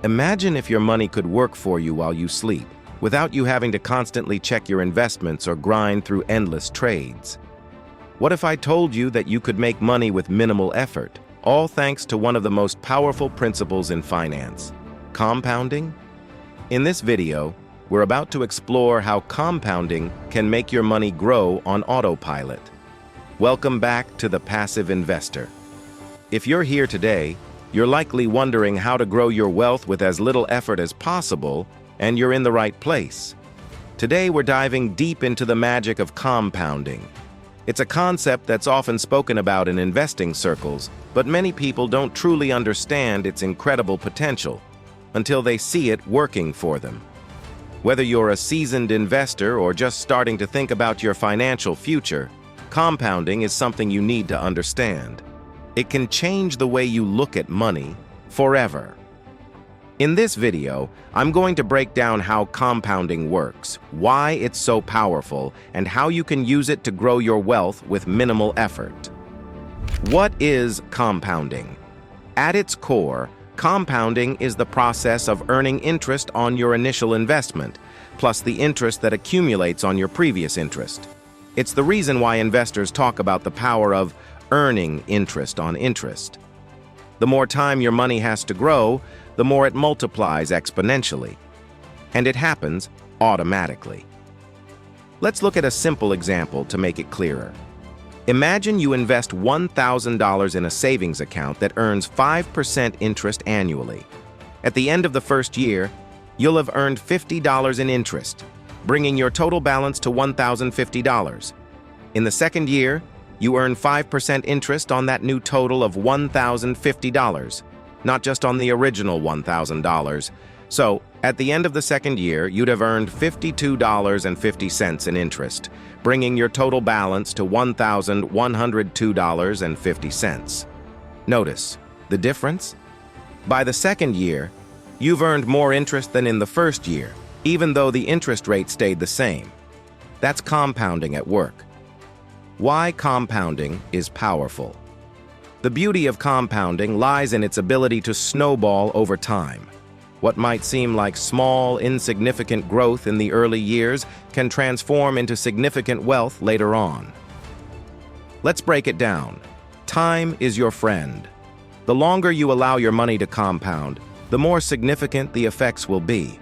Imagine if your money could work for you while you sleep, without you having to constantly check your investments or grind through endless trades. What if I told you that you could make money with minimal effort, all thanks to one of the most powerful principles in finance, compounding? In this video, we're about to explore how compounding can make your money grow on autopilot. Welcome back to The Passive Investor. If you're here today, you're likely wondering how to grow your wealth with as little effort as possible, and you're in the right place. Today, we're diving deep into the magic of compounding. It's a concept that's often spoken about in investing circles, but many people don't truly understand its incredible potential until they see it working for them. Whether you're a seasoned investor or just starting to think about your financial future, compounding is something you need to understand. It can change the way you look at money forever. In this video, I'm going to break down how compounding works, why it's so powerful, and how you can use it to grow your wealth with minimal effort. What is compounding? At its core, compounding is the process of earning interest on your initial investment, plus the interest that accumulates on your previous interest. It's the reason why investors talk about the power of earning interest on interest. The more time your money has to grow, the more it multiplies exponentially. And it happens automatically. Let's look at a simple example to make it clearer. Imagine you invest $1,000 in a savings account that earns 5% interest annually. At the end of the first year, you'll have earned $50 in interest, bringing your total balance to $1,050. In the second year, you earn 5% interest on that new total of $1,050, not just on the original $1,000. So, at the end of the second year, you'd have earned $52.50 in interest, bringing your total balance to $1,102.50. Notice the difference? By the second year, you've earned more interest than in the first year, even though the interest rate stayed the same. That's compounding at work. Why compounding is powerful. The beauty of compounding lies in its ability to snowball over time. What might seem like small, insignificant growth in the early years can transform into significant wealth later on. Let's break it down. Time is your friend. The longer you allow your money to compound, the more significant the effects will be.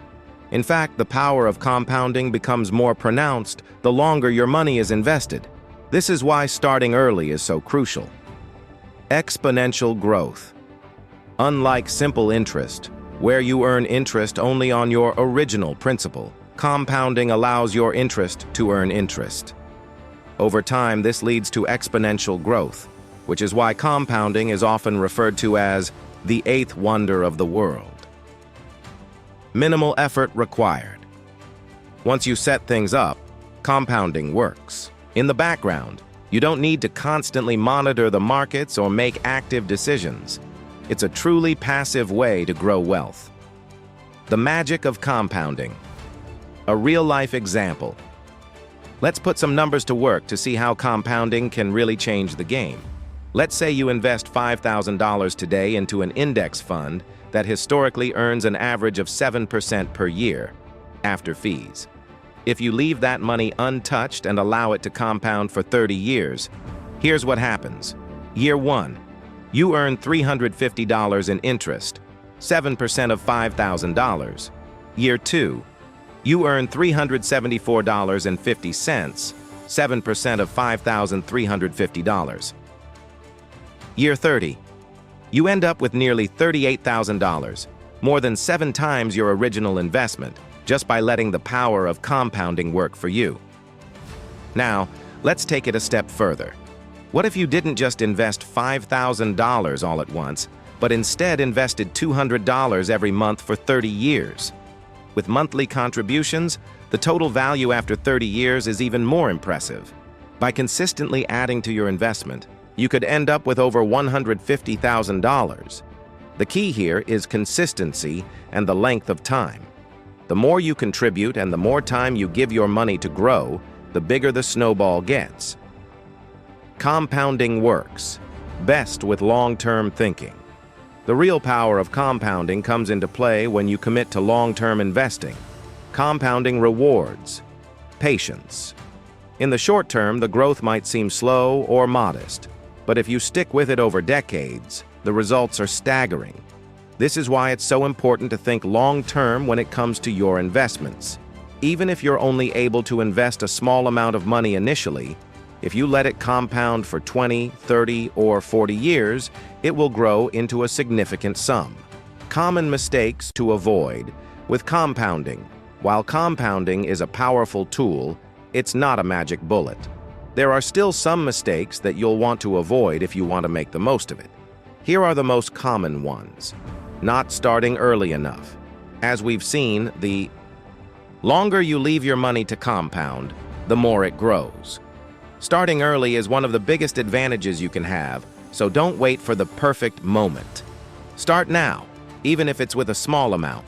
In fact, the power of compounding becomes more pronounced the longer your money is invested. This is why starting early is so crucial. Exponential growth. Unlike simple interest, where you earn interest only on your original principal, compounding allows your interest to earn interest. Over time, this leads to exponential growth, which is why compounding is often referred to as the eighth wonder of the world. Minimal effort required. Once you set things up, compounding works. In the background, you don't need to constantly monitor the markets or make active decisions. It's a truly passive way to grow wealth. The magic of compounding. A real-life example. Let's put some numbers to work to see how compounding can really change the game. Let's say you invest $5,000 today into an index fund that historically earns an average of 7% per year, after fees. If you leave that money untouched and allow it to compound for 30 years, here's what happens. Year 1, you earn $350 in interest, 7% of $5,000. Year 2, you earn $374.50, 7% of $5,350. Year 30, you end up with nearly $38,000, more than 7 times your original investment, just by letting the power of compounding work for you. Now, let's take it a step further. What if you didn't just invest $5,000 all at once, but instead invested $200 every month for 30 years? With monthly contributions, the total value after 30 years is even more impressive. By consistently adding to your investment, you could end up with over $150,000. The key here is consistency and the length of time. The more you contribute and the more time you give your money to grow, the bigger the snowball gets. Compounding works best with long-term thinking. The real power of compounding comes into play when you commit to long-term investing. Compounding rewards patience. In the short term, the growth might seem slow or modest, but if you stick with it over decades, the results are staggering. This is why it's so important to think long-term when it comes to your investments. Even if you're only able to invest a small amount of money initially, if you let it compound for 20, 30, or 40 years, it will grow into a significant sum. Common mistakes to avoid with compounding. While compounding is a powerful tool, it's not a magic bullet. There are still some mistakes that you'll want to avoid if you want to make the most of it. Here are the most common ones. Not starting early enough. As we've seen, the longer you leave your money to compound, the more it grows. Starting early is one of the biggest advantages you can have, so don't wait for the perfect moment. Start now, even if it's with a small amount.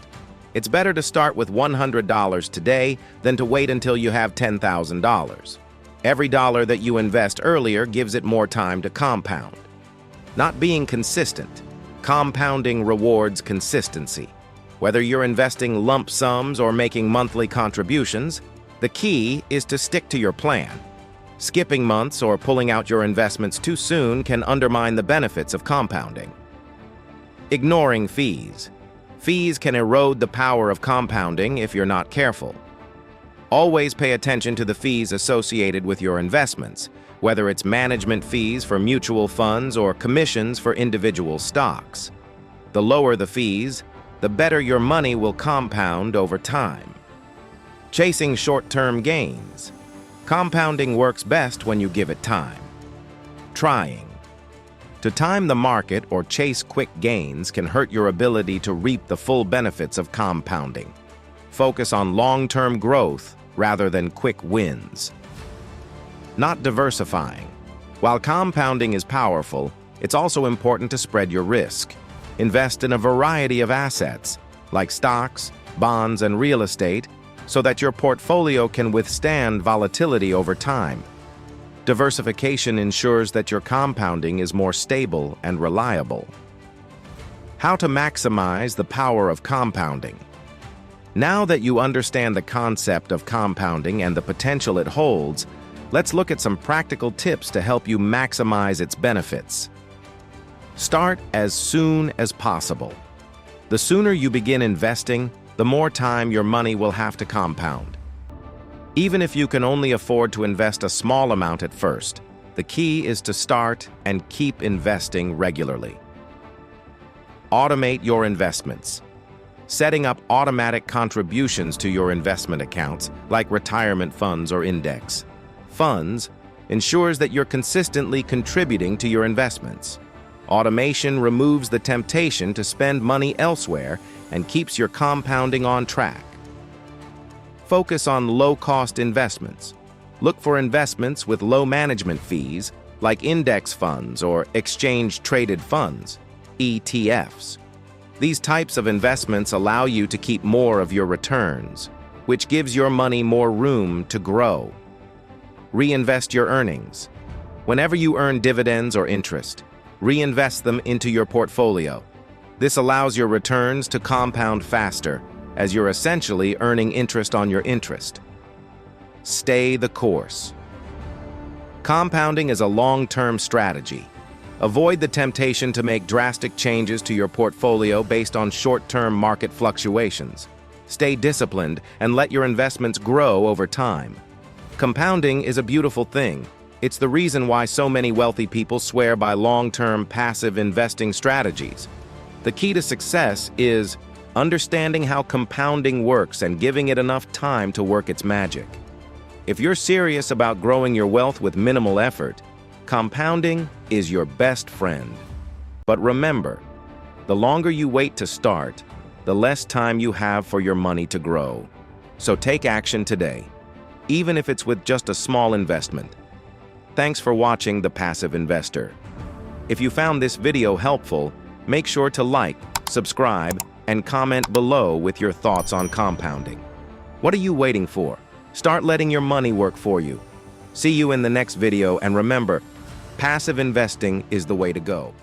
It's better to start with $100 today than to wait until you have $10,000. Every dollar that you invest earlier gives it more time to compound. Not being consistent. Compounding rewards consistency. Whether you're investing lump sums or making monthly contributions, the key is to stick to your plan. Skipping months or pulling out your investments too soon can undermine the benefits of compounding. Ignoring fees. Fees can erode the power of compounding if you're not careful. Always pay attention to the fees associated with your investments, whether it's management fees for mutual funds or commissions for individual stocks. The lower the fees, the better your money will compound over time. Chasing short-term gains. Compounding works best when you give it time. Trying. To time the market or chase quick gains can hurt your ability to reap the full benefits of compounding. Focus on long-term growth rather than quick wins. Not diversifying. While compounding is powerful, it's also important to spread your risk. Invest in a variety of assets, like stocks, bonds, and real estate, so that your portfolio can withstand volatility over time. Diversification ensures that your compounding is more stable and reliable. How to maximize the power of compounding. Now that you understand the concept of compounding and the potential it holds, let's look at some practical tips to help you maximize its benefits. Start as soon as possible. The sooner you begin investing, the more time your money will have to compound. Even if you can only afford to invest a small amount at first, the key is to start and keep investing regularly. Automate your investments. Setting up automatic contributions to your investment accounts, like retirement funds or index funds, ensures that you're consistently contributing to your investments. Automation removes the temptation to spend money elsewhere and keeps your compounding on track. Focus on low-cost investments. Look for investments with low management fees, like index funds or exchange-traded funds, ETFs. These types of investments allow you to keep more of your returns, which gives your money more room to grow. Reinvest your earnings. Whenever you earn dividends or interest, reinvest them into your portfolio. This allows your returns to compound faster, as you're essentially earning interest on your interest. Stay the course. Compounding is a long-term strategy. Avoid the temptation to make drastic changes to your portfolio based on short-term market fluctuations. Stay disciplined and let your investments grow over time. Compounding is a beautiful thing. It's the reason why so many wealthy people swear by long-term passive investing strategies. The key to success is understanding how compounding works and giving it enough time to work its magic. If you're serious about growing your wealth with minimal effort, compounding is your best friend. But remember, the longer you wait to start, the less time you have for your money to grow. So take action today, even if it's with just a small investment. Thanks for watching The Passive Investor. If you found this video helpful, make sure to like, subscribe, and comment below with your thoughts on compounding. What are you waiting for? Start letting your money work for you. See you in the next video, and remember, passive investing is the way to go.